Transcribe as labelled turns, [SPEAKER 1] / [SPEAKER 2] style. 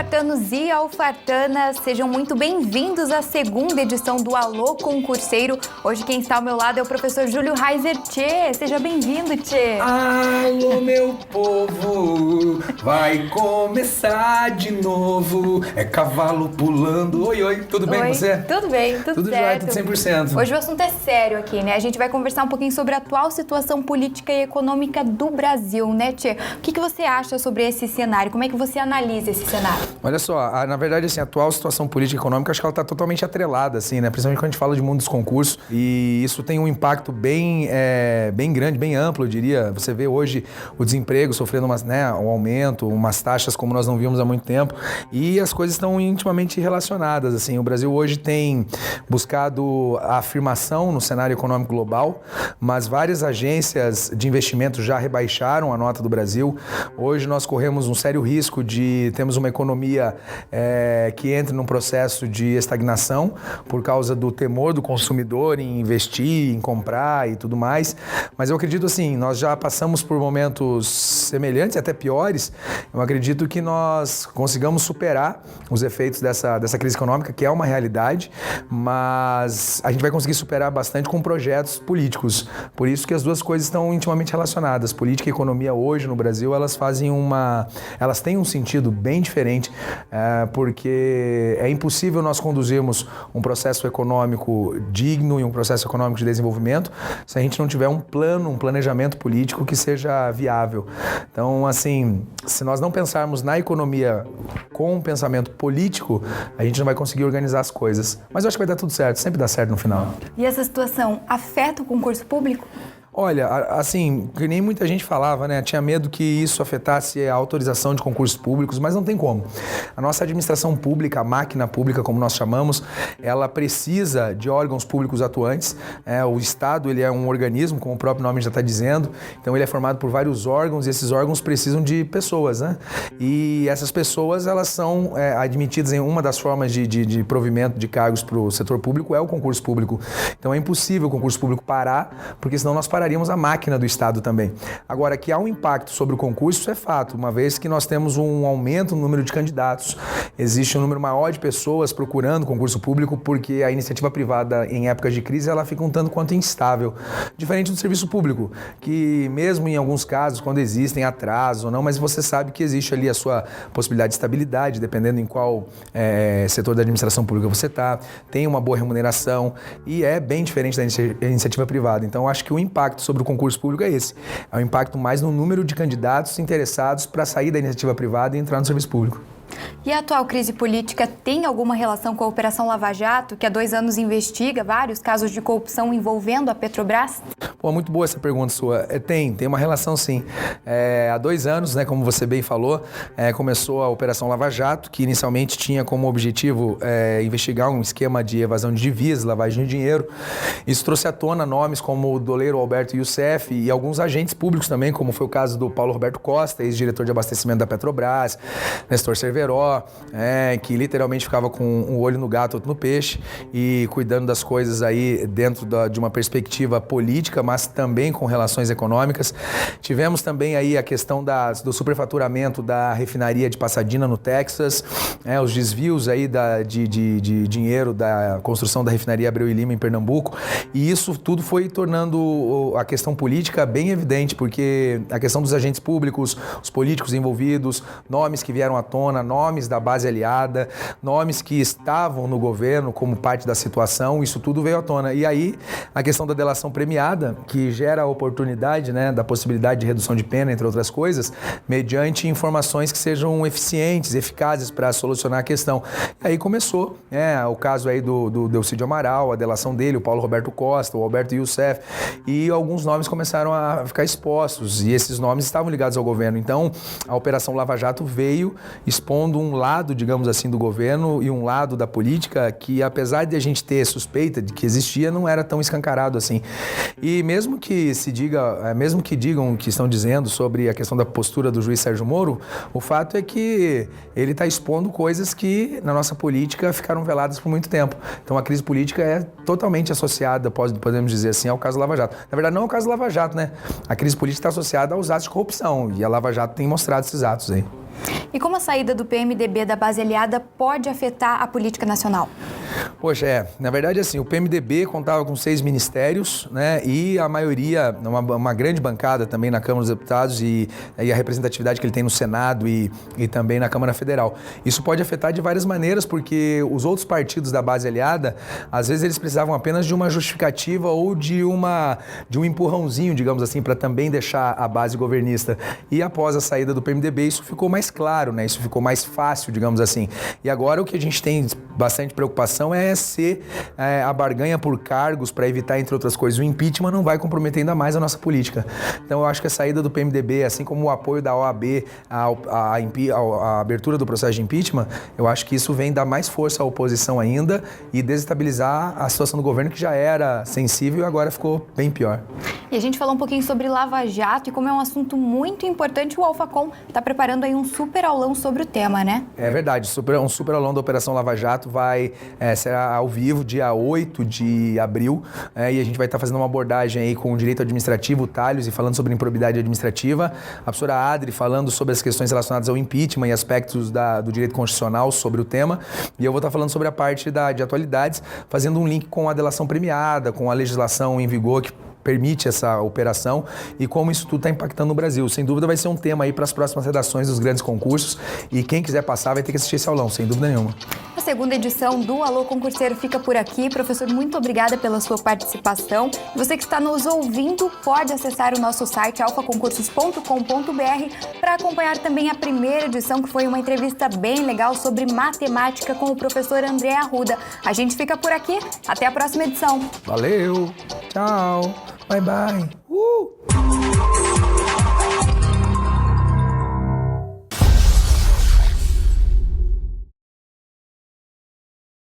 [SPEAKER 1] alfartanos e alfartanas, sejam muito bem-vindos à segunda edição do Alô Concurseiro. Hoje quem está ao meu lado é o professor Júlio Reiser. Tchê, seja bem-vindo, Tchê.
[SPEAKER 2] Alô, meu povo, vai começar de novo, é cavalo pulando. Oi, oi, tudo bem com você?
[SPEAKER 1] Tudo bem, tudo certo.
[SPEAKER 2] Tudo 100%.
[SPEAKER 1] Hoje o assunto é sério aqui, né? A gente vai conversar um pouquinho sobre a atual situação política e econômica do Brasil, né, Tchê? O que você acha sobre esse cenário? Como é que você analisa esse cenário?
[SPEAKER 2] Olha só, na verdade, assim, a atual situação política e econômica, acho que ela está totalmente atrelada, assim, né? Principalmente quando a gente fala de mundo dos concursos, e isso tem um impacto bem grande, bem amplo, eu diria. Você vê hoje o desemprego sofrendo um aumento, umas taxas como nós não vimos há muito tempo, e as coisas estão intimamente relacionadas, assim. O Brasil hoje tem buscado a afirmação no cenário econômico global, mas várias agências de investimento já rebaixaram a nota do Brasil. Hoje nós corremos um sério risco de termos uma economia que entra num processo de estagnação por causa do temor do consumidor em investir, em comprar e tudo mais. Mas eu acredito assim, nós já passamos por momentos semelhantes, até piores. Eu acredito que nós consigamos superar os efeitos dessa crise econômica, que é uma realidade, mas a gente vai conseguir superar bastante com projetos políticos. Por isso que as duas coisas estão intimamente relacionadas. Política e economia hoje no Brasil, elas têm um sentido bem diferente, porque é impossível nós conduzirmos um processo econômico digno e um processo econômico de desenvolvimento se a gente não tiver um planejamento político que seja viável. Então, assim, se nós não pensarmos na economia com um pensamento político, a gente não vai conseguir organizar as coisas. Mas eu acho que vai dar tudo certo, sempre dá certo no final.
[SPEAKER 1] E essa situação afeta o concurso público?
[SPEAKER 2] Olha, assim, que nem muita gente falava, né? Tinha medo que isso afetasse a autorização de concursos públicos, mas não tem como. A nossa administração pública, a máquina pública, como nós chamamos, ela precisa de órgãos públicos atuantes. O Estado, ele é um organismo, como o próprio nome já está dizendo, então ele é formado por vários órgãos e esses órgãos precisam de pessoas, né? E essas pessoas, elas são admitidas em uma das formas de provimento de cargos para o setor público, é o concurso público. Então é impossível o concurso público parar, porque senão nós pararíamos a máquina do Estado também. Agora, que há um impacto sobre o concurso, isso é fato, uma vez que nós temos um aumento no número de candidatos. Existe um número maior de pessoas procurando concurso público, porque a iniciativa privada, em épocas de crise, ela fica um tanto quanto instável. Diferente do serviço público, que mesmo em alguns casos, quando existem atrasos ou não, mas você sabe que existe ali a sua possibilidade de estabilidade, dependendo em qual setor da administração pública você está, tem uma boa remuneração e é bem diferente da iniciativa privada. Então, eu acho que o impacto sobre o concurso público é esse. É um impacto mais no número de candidatos interessados para sair da iniciativa privada e entrar no serviço público.
[SPEAKER 1] E a atual crise política tem alguma relação com a Operação Lava Jato, que há 2 anos investiga vários casos de corrupção envolvendo a Petrobras?
[SPEAKER 2] Pô, muito boa essa pergunta sua. Tem uma relação sim. Há 2 anos, né, como você bem falou, começou a Operação Lava Jato, que inicialmente tinha como objetivo investigar um esquema de evasão de divisas, lavagem de dinheiro. Isso trouxe à tona nomes como o doleiro Alberto Youssef e alguns agentes públicos também, como foi o caso do Paulo Roberto Costa, ex-diretor de abastecimento da Petrobras, Nestor Cerveró, que literalmente ficava com um olho no gato, outro no peixe, e cuidando das coisas aí dentro de uma perspectiva política, mas também com relações econômicas. Tivemos também aí a questão do superfaturamento da refinaria de Pasadena, no Texas, os desvios aí de dinheiro da construção da refinaria Abreu e Lima, em Pernambuco, e isso tudo foi tornando a questão política bem evidente, porque a questão dos agentes públicos, os políticos envolvidos, nomes que vieram à tona, nomes da base aliada, nomes que estavam no governo como parte da situação, isso tudo veio à tona. E aí, a questão da delação premiada, que gera a oportunidade, né, da possibilidade de redução de pena, entre outras coisas, mediante informações que sejam eficientes, eficazes para solucionar a questão. E aí começou, o caso aí do Delcídio Amaral, a delação dele, o Paulo Roberto Costa, o Alberto Youssef, e alguns nomes começaram a ficar expostos, e esses nomes estavam ligados ao governo. Então, a Operação Lava Jato veio expondo um lado, digamos assim, do governo e um lado da política que, apesar de a gente ter suspeita de que existia, não era tão escancarado assim. E mesmo que digam o que estão dizendo sobre a questão da postura do juiz Sérgio Moro, o fato é que ele está expondo coisas que, na nossa política, ficaram veladas por muito tempo. Então, a crise política é totalmente associada, podemos dizer assim, ao caso Lava Jato. Na verdade, não é o caso Lava Jato, né? A crise política está associada aos atos de corrupção e a Lava Jato tem mostrado esses atos aí.
[SPEAKER 1] E como a saída do PMDB da base aliada pode afetar a política nacional?
[SPEAKER 2] Poxa, na verdade, assim, o PMDB contava com 6 ministérios, né, e a maioria, uma grande bancada também na Câmara dos Deputados e a representatividade que ele tem no Senado e também na Câmara Federal. Isso pode afetar de várias maneiras, porque os outros partidos da base aliada, às vezes eles precisavam apenas de uma justificativa ou de um empurrãozinho, digamos assim, para também deixar a base governista. E após a saída do PMDB, isso ficou mais claro, né, isso ficou mais fácil, digamos assim. E agora o que a gente tem bastante preocupação é ser a barganha por cargos para evitar, entre outras coisas, o impeachment não vai comprometer ainda mais a nossa política. Então eu acho que a saída do PMDB, assim como o apoio da OAB à abertura do processo de impeachment, eu acho que isso vem dar mais força à oposição ainda e desestabilizar a situação do governo, que já era sensível e agora ficou bem pior.
[SPEAKER 1] E a gente falou um pouquinho sobre Lava Jato e como é um assunto muito importante, o Alphacom está preparando aí um super aulão sobre o tema, né?
[SPEAKER 2] É verdade, um super aulão da Operação Lava Jato será ao vivo, dia 8 de abril, e a gente vai estar fazendo uma abordagem aí com o direito administrativo, o Thales, e falando sobre improbidade administrativa, a professora Adri falando sobre as questões relacionadas ao impeachment e aspectos do direito constitucional sobre o tema, e eu vou estar falando sobre a parte de atualidades, fazendo um link com a delação premiada, com a legislação em vigor que permite essa operação e como isso tudo está impactando no Brasil. Sem dúvida vai ser um tema aí para as próximas redações dos grandes concursos e quem quiser passar vai ter que assistir esse aulão, sem dúvida nenhuma.
[SPEAKER 1] A segunda edição do Alô Concurseiro fica por aqui. Professor, muito obrigada pela sua participação. Você que está nos ouvindo pode acessar o nosso site alfaconcursos.com.br para acompanhar também a primeira edição, que foi uma entrevista bem legal sobre matemática com o professor André Arruda. A gente fica por aqui. Até a próxima edição.
[SPEAKER 2] Valeu! Tchau! Bye, bye!